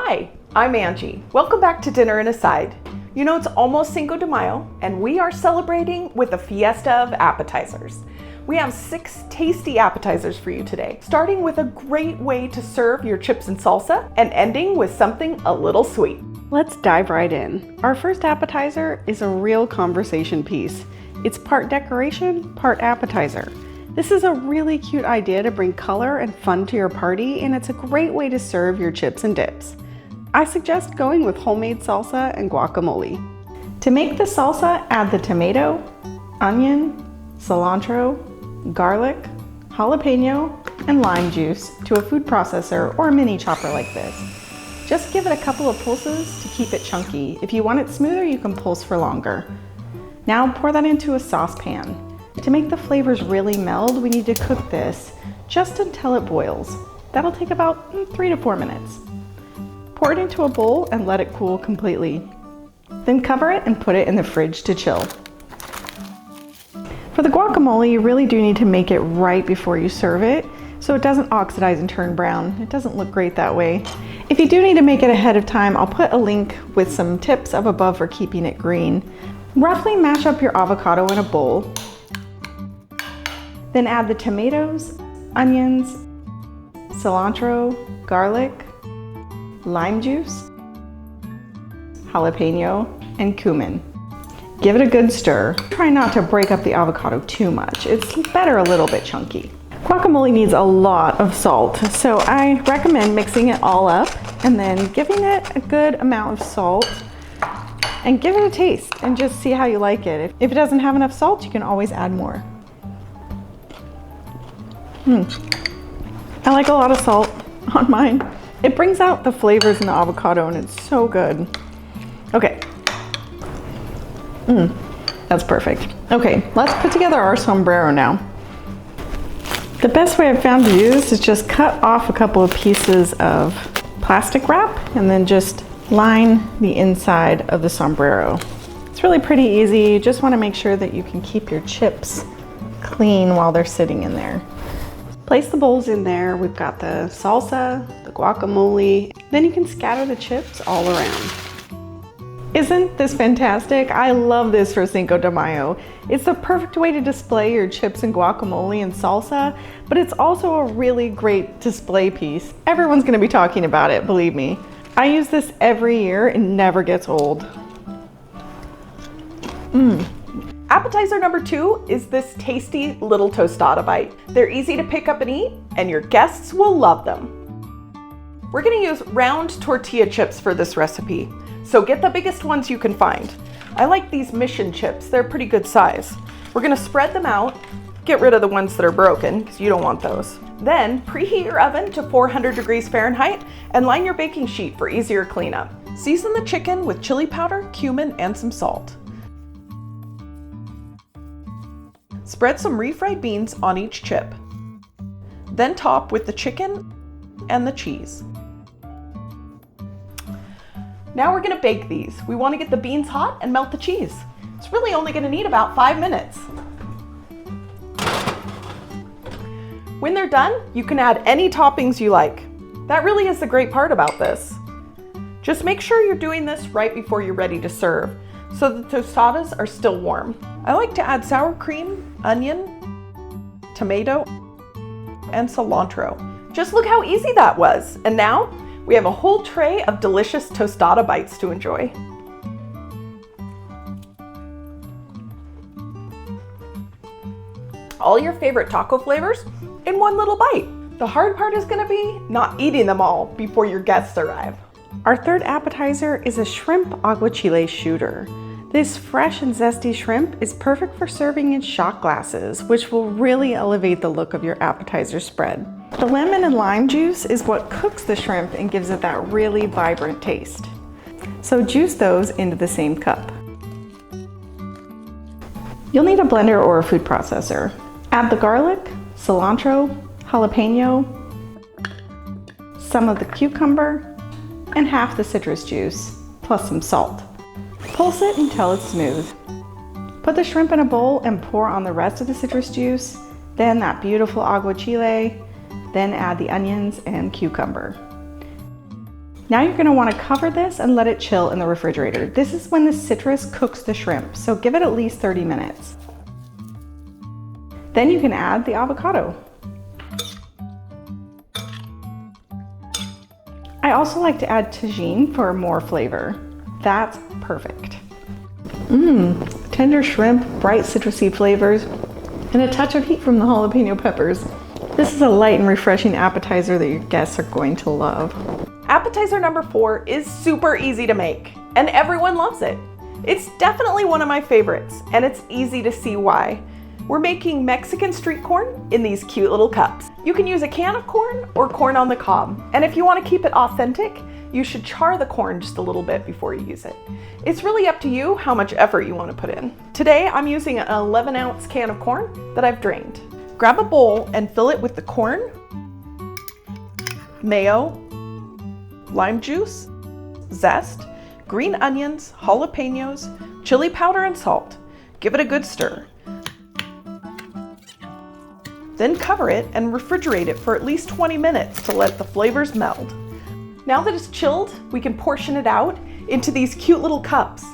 Hi, I'm Angie. Welcome back to Dinner and Aside. You know, it's almost Cinco de Mayo, and we are celebrating with a fiesta of appetizers. We have 6 tasty appetizers for you today, starting with a great way to serve your chips and salsa, and ending with something a little sweet. Let's dive right in. Our first appetizer is a real conversation piece. It's part decoration, part appetizer. This is a really cute idea to bring color and fun to your party, and it's a great way to serve your chips and dips. I suggest going with homemade salsa and guacamole. To make the salsa, add the tomato, onion, cilantro, garlic, jalapeno, and lime juice to a food processor or a mini chopper like this. Just give it a couple of pulses to keep it chunky. If you want it smoother, you can pulse for longer. Now pour that into a saucepan. To make the flavors really meld, we need to cook this just until it boils. That'll take about 3 to 4 minutes. Pour it into a bowl and let it cool completely. Then cover it and put it in the fridge to chill. For the guacamole, you really do need to make it right before you serve it so it doesn't oxidize and turn brown. It doesn't look great that way. If you do need to make it ahead of time, I'll put a link with some tips up above for keeping it green. Roughly mash up your avocado in a bowl. Then add the tomatoes, onions, cilantro, garlic, lime juice, jalapeno, and cumin. Give it a good stir. Try not to break up the avocado too much. It's better a little bit chunky. Guacamole needs a lot of salt, so I recommend mixing it all up and then giving it a good amount of salt and give it a taste and just see how you like it. If it doesn't have enough salt, you can always add more. I like a lot of salt on mine. It brings out the flavors in the avocado and it's so good. Okay. That's perfect. Okay, let's put together our sombrero now. The best way I've found to do this is just cut off a couple of pieces of plastic wrap and then just line the inside of the sombrero. It's really pretty easy. You just want to make sure that you can keep your chips clean while they're sitting in there. Place the bowls in there. We've got the salsa, the guacamole. Then you can scatter the chips all around. Isn't this fantastic? I love this for Cinco de Mayo. It's the perfect way to display your chips and guacamole and salsa, but it's also a really great display piece. Everyone's gonna be talking about it, believe me. I use this every year and never gets old. Appetizer number 2 is this tasty little tostada bite. They're easy to pick up and eat, and your guests will love them. We're gonna use round tortilla chips for this recipe, so get the biggest ones you can find. I like these mission chips, they're pretty good size. We're gonna spread them out, get rid of the ones that are broken, because you don't want those. Then preheat your oven to 400 degrees Fahrenheit and line your baking sheet for easier cleanup. Season the chicken with chili powder, cumin, and some salt. Spread some refried beans on each chip. Then top with the chicken and the cheese. Now we're gonna bake these. We wanna get the beans hot and melt the cheese. It's really only gonna need about 5 minutes. When they're done, you can add any toppings you like. That really is the great part about this. Just make sure you're doing this right before you're ready to serve, so the tostadas are still warm. I like to add sour cream, onion, tomato, and cilantro. Just look how easy that was. And now we have a whole tray of delicious tostada bites to enjoy. All your favorite taco flavors in one little bite. The hard part is gonna be not eating them all before your guests arrive. Our third appetizer is a shrimp aguachile shooter. This fresh and zesty shrimp is perfect for serving in shot glasses, which will really elevate the look of your appetizer spread. The lemon and lime juice is what cooks the shrimp and gives it that really vibrant taste. So juice those into the same cup. You'll need a blender or a food processor. Add the garlic, cilantro, jalapeno, some of the cucumber, and half the citrus juice, plus some salt. Pulse it until it's smooth. Put the shrimp in a bowl and pour on the rest of the citrus juice, then that beautiful aguachile, then add the onions and cucumber. Now you're going to want to cover this and let it chill in the refrigerator. This is when the citrus cooks the shrimp, so give it at least 30 minutes. Then you can add the avocado. I also like to add tagine for more flavor. That's perfect. Tender shrimp, bright citrusy flavors, and a touch of heat from the jalapeno peppers. This is a light and refreshing appetizer that your guests are going to love. Appetizer number 4 is super easy to make, and everyone loves it. It's definitely one of my favorites, and it's easy to see why. We're making Mexican street corn in these cute little cups. You can use a can of corn or corn on the cob, and if you want to keep it authentic, you should char the corn just a little bit before you use it. It's really up to you how much effort you want to put in. Today, I'm using an 11-ounce can of corn that I've drained. Grab a bowl and fill it with the corn, mayo, lime juice, zest, green onions, jalapenos, chili powder, and salt. Give it a good stir. Then cover it and refrigerate it for at least 20 minutes to let the flavors meld. Now that it's chilled, we can portion it out into these cute little cups.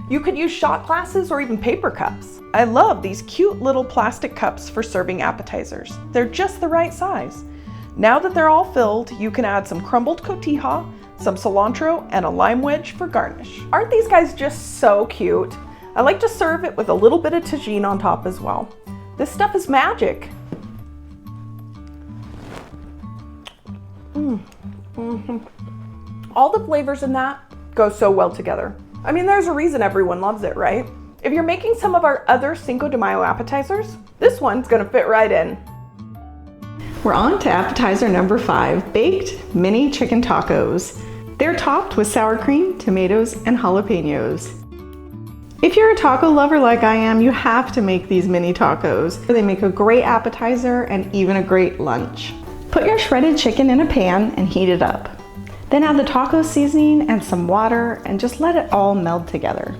You could use shot glasses or even paper cups. I love these cute little plastic cups for serving appetizers. They're just the right size. Now that they're all filled, you can add some crumbled cotija, some cilantro, and a lime wedge for garnish. Aren't these guys just so cute? I like to serve it with a little bit of tagine on top as well. This stuff is magic. All the flavors in that go so well together. I mean, there's a reason everyone loves it, right? If you're making some of our other Cinco de Mayo appetizers, this one's gonna fit right in. We're on to appetizer number 5, baked mini chicken tacos. They're topped with sour cream, tomatoes, and jalapenos. If you're a taco lover like I am, you have to make these mini tacos. They make a great appetizer and even a great lunch. Put your shredded chicken in a pan and heat it up. Then add the taco seasoning and some water and just let it all meld together.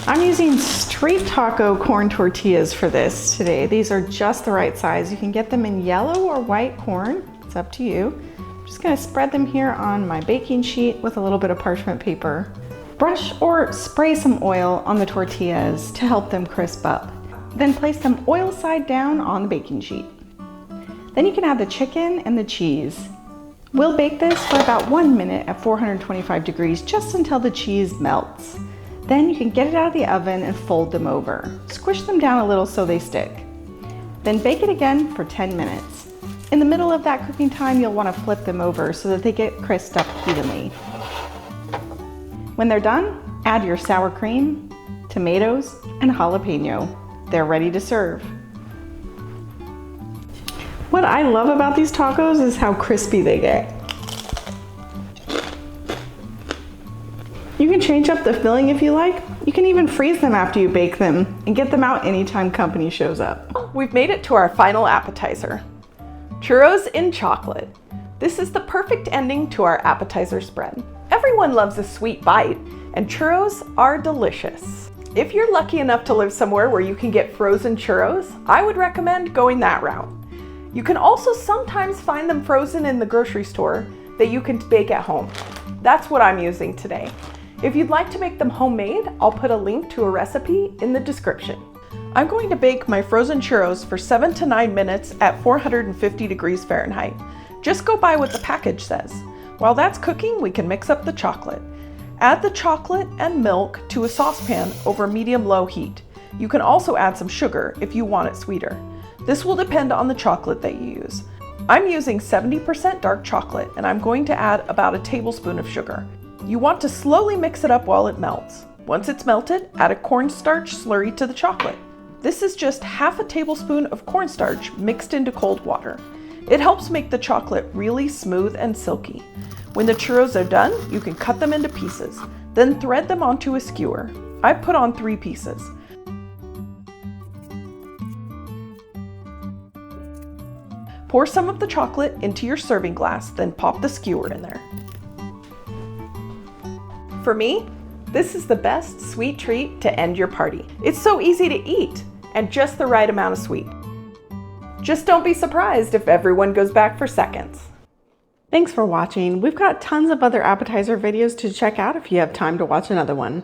I'm using straight taco corn tortillas for this today. These are just the right size. You can get them in yellow or white corn. It's up to you. I'm just gonna spread them here on my baking sheet with a little bit of parchment paper. Brush or spray some oil on the tortillas to help them crisp up. Then place them oil side down on the baking sheet. Then you can add the chicken and the cheese. We'll bake this for about 1 minute at 425 degrees, just until the cheese melts. Then you can get it out of the oven and fold them over. Squish them down a little so they stick. Then bake it again for 10 minutes. In the middle of that cooking time, you'll want to flip them over so that they get crisped up evenly. When they're done, add your sour cream, tomatoes, and jalapeno. They're ready to serve. What I love about these tacos is how crispy they get. You can change up the filling if you like. You can even freeze them after you bake them and get them out anytime company shows up. We've made it to our final appetizer, churros in chocolate. This is the perfect ending to our appetizer spread. Everyone loves a sweet bite, and churros are delicious. If you're lucky enough to live somewhere where you can get frozen churros, I would recommend going that route. You can also sometimes find them frozen in the grocery store that you can bake at home. That's what I'm using today. If you'd like to make them homemade, I'll put a link to a recipe in the description. I'm going to bake my frozen churros for 7 to 9 minutes at 450 degrees Fahrenheit. Just go by what the package says. While that's cooking, we can mix up the chocolate. Add the chocolate and milk to a saucepan over medium-low heat. You can also add some sugar if you want it sweeter. This will depend on the chocolate that you use. I'm using 70% dark chocolate, and I'm going to add about a tablespoon of sugar. You want to slowly mix it up while it melts. Once it's melted, add a cornstarch slurry to the chocolate. This is just half a tablespoon of cornstarch mixed into cold water. It helps make the chocolate really smooth and silky. When the churros are done, you can cut them into pieces, then thread them onto a skewer. I've put on 3 pieces. Pour some of the chocolate into your serving glass, then pop the skewer in there. For me, this is the best sweet treat to end your party. It's so easy to eat and just the right amount of sweet. Just don't be surprised if everyone goes back for seconds. Thanks for watching. We've got tons of other appetizer videos to check out if you have time to watch another one.